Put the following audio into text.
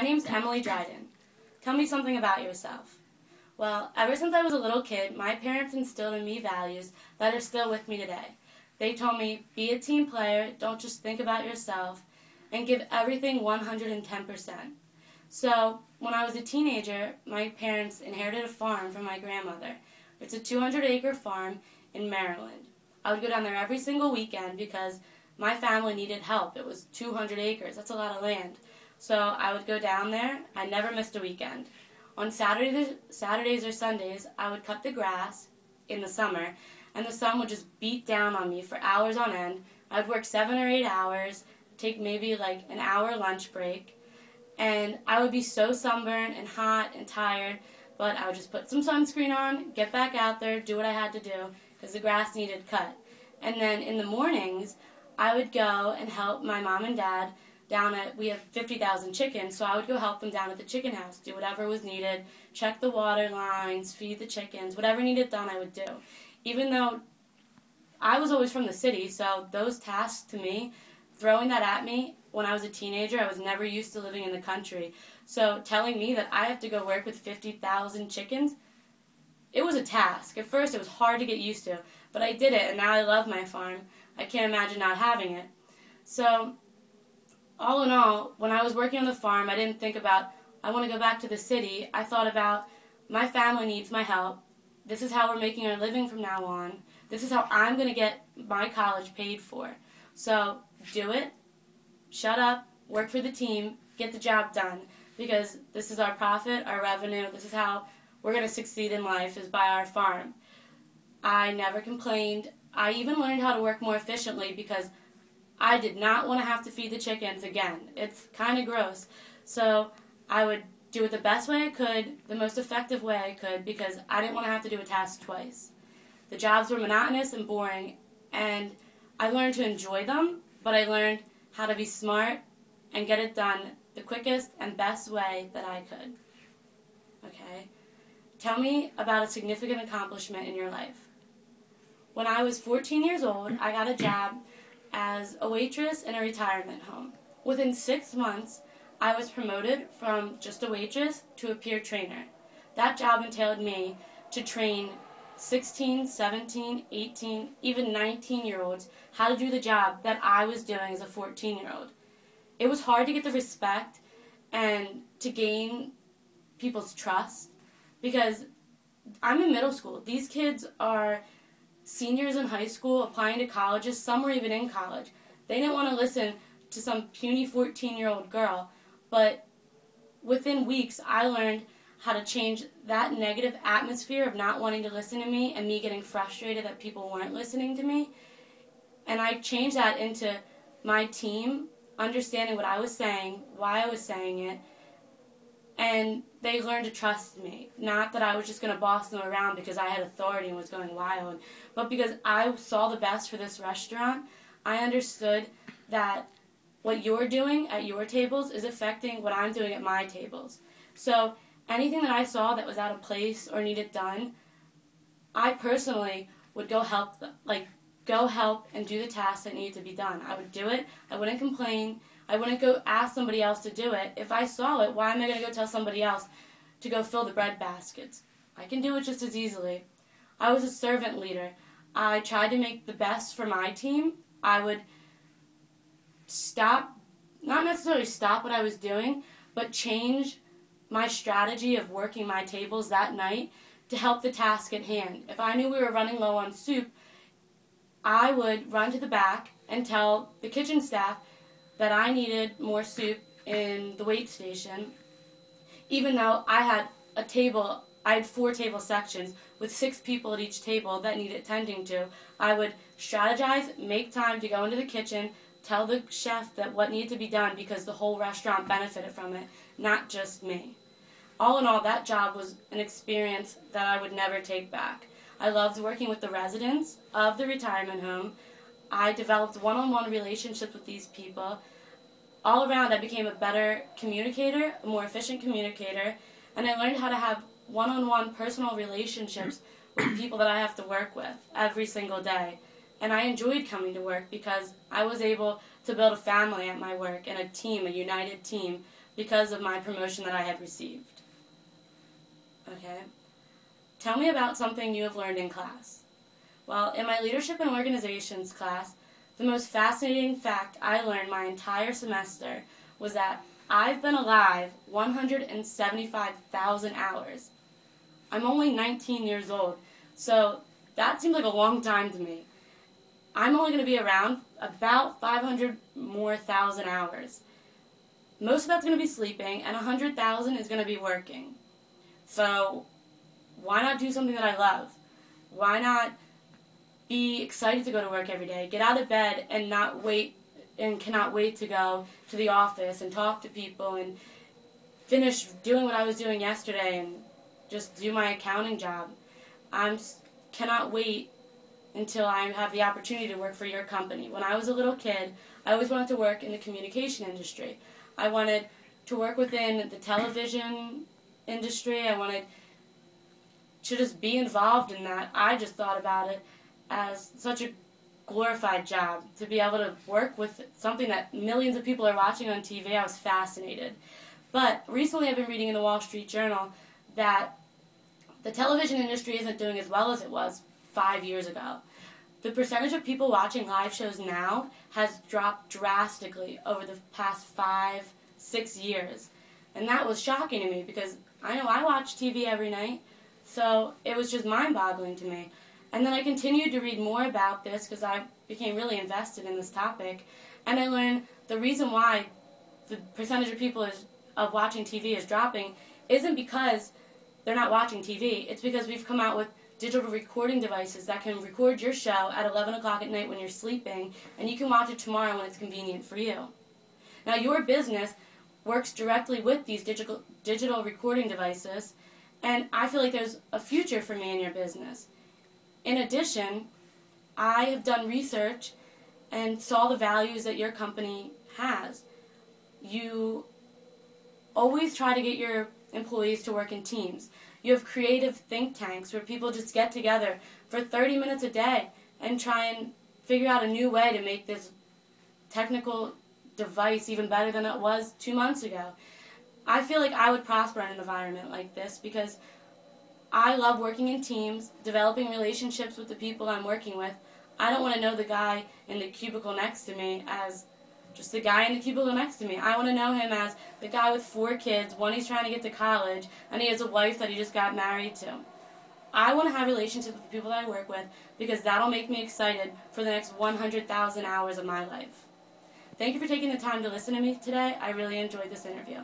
My name's Emily Dryden. Tell me something about yourself. Well, ever since I was a little kid, my parents instilled in me values that are still with me today. They told me, be a team player, don't just think about yourself, and give everything 110%. So, when I was a teenager, my parents inherited a farm from my grandmother. It's a 200-acre farm in Maryland. I would go down there every single weekend because my family needed help. It was 200 acres. That's a lot of land. So I would go down there. I never missed a weekend. On Saturdays or Sundays, I would cut the grass in the summer, and the sun would just beat down on me for hours on end. I'd work 7 or 8 hours, take maybe like an hour lunch break, and I would be so sunburned and hot and tired, but I would just put some sunscreen on, get back out there, do what I had to do, because the grass needed cut. And then in the mornings, I would go and help my mom and dad down at, we have 50,000 chickens, so I would go help them down at the chicken house, do whatever was needed, check the water lines, feed the chickens, whatever needed done I would do. Even though I was always from the city, so those tasks to me, throwing that at me when I was a teenager, I was never used to living in the country. So telling me that I have to go work with 50,000 chickens, it was a task. At first it was hard to get used to, but I did it, and now I love my farm. I can't imagine not having it. So all in all, when I was working on the farm, I didn't think about, I want to go back to the city. I thought about, my family needs my help. This is how we're making our living from now on. This is how I'm going to get my college paid for. So do it, shut up, work for the team, get the job done. Because this is our profit, our revenue, this is how we're going to succeed in life, is by our farm. I never complained. I even learned how to work more efficiently because I did not want to have to feed the chickens again. It's kind of gross. So I would do it the best way I could, the most effective way I could, because I didn't want to have to do a task twice. The jobs were monotonous and boring, and I learned to enjoy them, but I learned how to be smart and get it done the quickest and best way that I could. Okay? Tell me about a significant accomplishment in your life. When I was 14 years old, I got a job as a waitress in a retirement home. Within 6 months, I was promoted from just a waitress to a peer trainer. That job entailed me to train 16, 17, 18, even 19-year-olds how to do the job that I was doing as a 14-year-old. It was hard to get the respect and to gain people's trust because I'm in middle school. These kids are seniors in high school, applying to colleges. Some were even in college. They didn't want to listen to some puny 14-year-old girl, but within weeks I learned how to change that negative atmosphere of not wanting to listen to me and me getting frustrated that people weren't listening to me. And I changed that into my team understanding what I was saying, why I was saying it, and they learned to trust me. Not that I was just going to boss them around because I had authority and was going wild, but because I saw the best for this restaurant. I understood that what you're doing at your tables is affecting what I'm doing at my tables. So anything that I saw that was out of place or needed done, I personally would go help them, go help and do the tasks that needed to be done. I would do it. I wouldn't complain. I wouldn't go ask somebody else to do it. If I saw it, why am I going to go tell somebody else to go fill the bread baskets? I can do it just as easily. I was a servant leader. I tried to make the best for my team. I would not necessarily stop what I was doing, but change my strategy of working my tables that night to help the task at hand. If I knew we were running low on soup, I would run to the back and tell the kitchen staff that I needed more soup in the wait station, even though I had a table. I had 4 table sections with 6 people at each table that needed tending to. I would strategize, make time to go into the kitchen, tell the chef that what needed to be done because the whole restaurant benefited from it, not just me. All in all, that job was an experience that I would never take back. I loved working with the residents of the retirement home. I developed one-on-one relationships with these people. All around, I became a better communicator, a more efficient communicator, and I learned how to have one-on-one personal relationships with people that I have to work with every single day. And I enjoyed coming to work because I was able to build a family at my work and a team, a united team, because of my promotion that I had received. Okay. Tell me about something you have learned in class. Well, in my leadership and organizations class, the most fascinating fact I learned my entire semester was that I've been alive 175,000 hours. I'm only 19 years old, so that seems like a long time to me. I'm only going to be around about 500 more thousand hours. Most of that's going to be sleeping, and 100,000 is going to be working. So why not do something that I love? Why not be excited to go to work every day, get out of bed and cannot wait to go to the office and talk to people and finish doing what I was doing yesterday and just do my accounting job. I cannot wait until I have the opportunity to work for your company. When I was a little kid, I always wanted to work in the communication industry. I wanted to work within the television industry. I wanted to just be involved in that. I just thought about it as such a glorified job. To be able to work with something that millions of people are watching on TV, I was fascinated. But recently I've been reading in the Wall Street Journal that the television industry isn't doing as well as it was 5 years ago. The percentage of people watching live shows now has dropped drastically over the past 5-6 years. And that was shocking to me because I know I watch TV every night, so it was just mind-boggling to me. And then I continued to read more about this because I became really invested in this topic, and I learned the reason why the percentage of people of watching TV is dropping isn't because they're not watching TV. It's because we've come out with digital recording devices that can record your show at 11 o'clock at night when you're sleeping, and you can watch it tomorrow when it's convenient for you. Now, your business works directly with these digital recording devices, and I feel like there's a future for me in your business. In addition, I have done research and saw the values that your company has. You always try to get your employees to work in teams. You have creative think tanks where people just get together for 30 minutes a day and try and figure out a new way to make this technical device even better than it was 2 months ago. I feel like I would prosper in an environment like this because I love working in teams, developing relationships with the people I'm working with. I don't want to know the guy in the cubicle next to me as just the guy in the cubicle next to me. I want to know him as the guy with 4 kids, one he's trying to get to college, and he has a wife that he just got married to. I want to have relationships with the people that I work with because that'll make me excited for the next 100,000 hours of my life. Thank you for taking the time to listen to me today. I really enjoyed this interview.